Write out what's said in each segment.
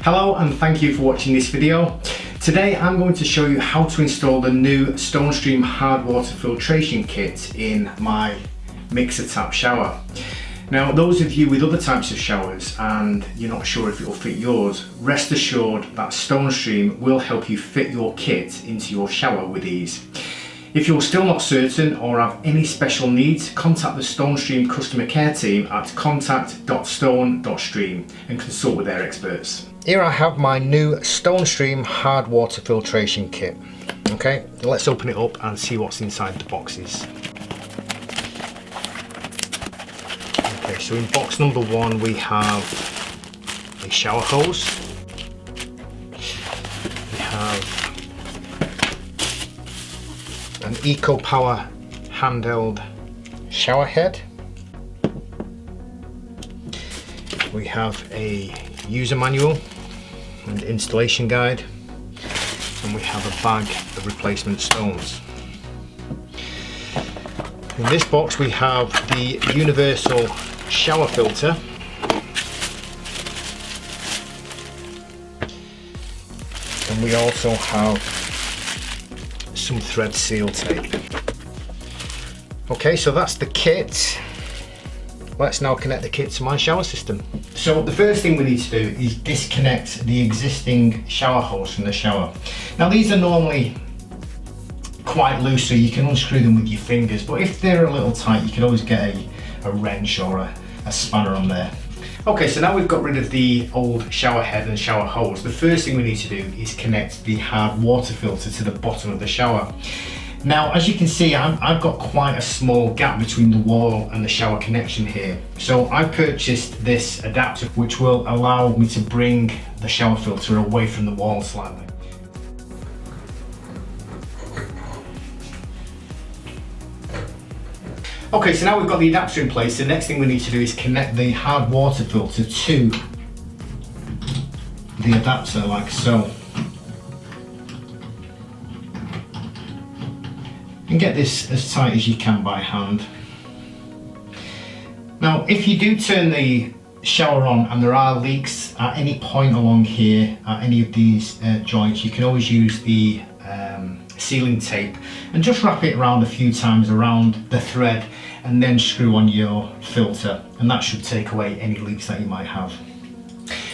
Hello and thank you for watching this video. Today I'm going to show you how to install the new StoneStream Hard Water Filtration Kit in my mixer tap shower. Now those of you with other types of showers and you're not sure if it will fit yours, rest assured that StoneStream will help you fit your kit into your shower with ease. If you're still not certain or have any special needs, contact the StoneStream customer care team at contact.stone.stream and consult with their experts. Here I have my new StoneStream Hard Water Filtration Kit. Okay, let's open it up and see what's inside the boxes. Okay, so in box number one we have a shower hose. We have an EcoPower handheld shower head. We have a user manual and installation guide, and we have a bag of replacement stones. In this box we have the universal shower filter, and we also have some thread seal tape. Okay, so that's the kit. Let's now connect the kit to my shower system. So the first thing we need to do is disconnect the existing shower hose from the shower. Now these are normally quite loose, so you can unscrew them with your fingers, but if they're a little tight you can always get a wrench or a spanner on there. Okay, so now we've got rid of the old shower head and shower hose. The first thing we need to do is connect the hard water filter to the bottom of the shower. Now, as you can see, I've got quite a small gap between the wall and the shower connection here. So I purchased this adapter, which will allow me to bring the shower filter away from the wall slightly. Okay, so now we've got the adapter in place, the next thing we need to do is connect the hard water filter to the adapter, like so. And get this as tight as you can by hand. Now, if you do turn the shower on and there are leaks at any point along here, at any of these joints, you can always use the sealing tape and just wrap it around a few times around the thread and then screw on your filter, and that should take away any leaks that you might have.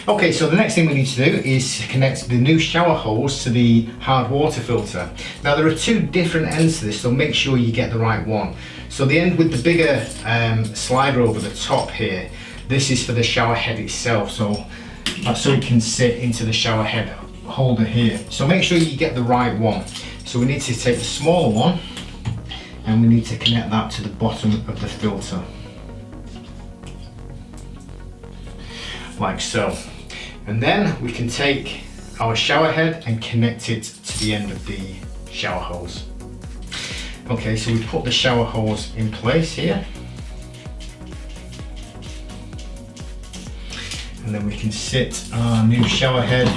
Okay, so the next thing we need to do is connect the new shower hose to the hard water filter. Now there are two different ends to this, so make sure you get the right one. So the end with the bigger slider over the top here, this is for the shower head itself, so it can sit into the shower head holder here. So make sure you get the right one. So we need to take the smaller one and we need to connect that to the bottom of the filter, like so. And then we can take our shower head and connect it to the end of the shower hose. Okay, so we put the shower hose in place here. And then we can sit our new shower head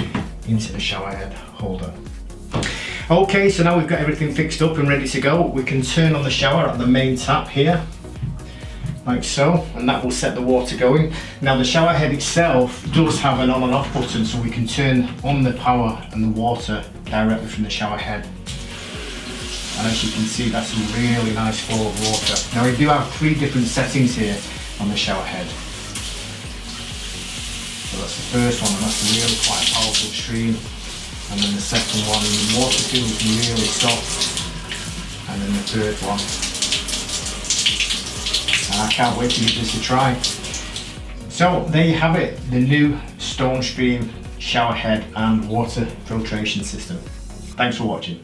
into the shower head holder. Okay, so now we've got everything fixed up and ready to go. We can turn on the shower at the main tap here, like so, and that will set the water going. Now the shower head itself does have an on and off button, so we can turn on the power and the water directly from the shower head. And as you can see, that's a really nice flow of water. Now we do have three different settings here on the shower head. So that's the first one, and that's a really quite powerful stream. And then the second one, the water feels really soft. And then the third one. And I can't wait to give this a try. So there you have it, the new StoneStream shower head and water filtration system. Thanks for watching.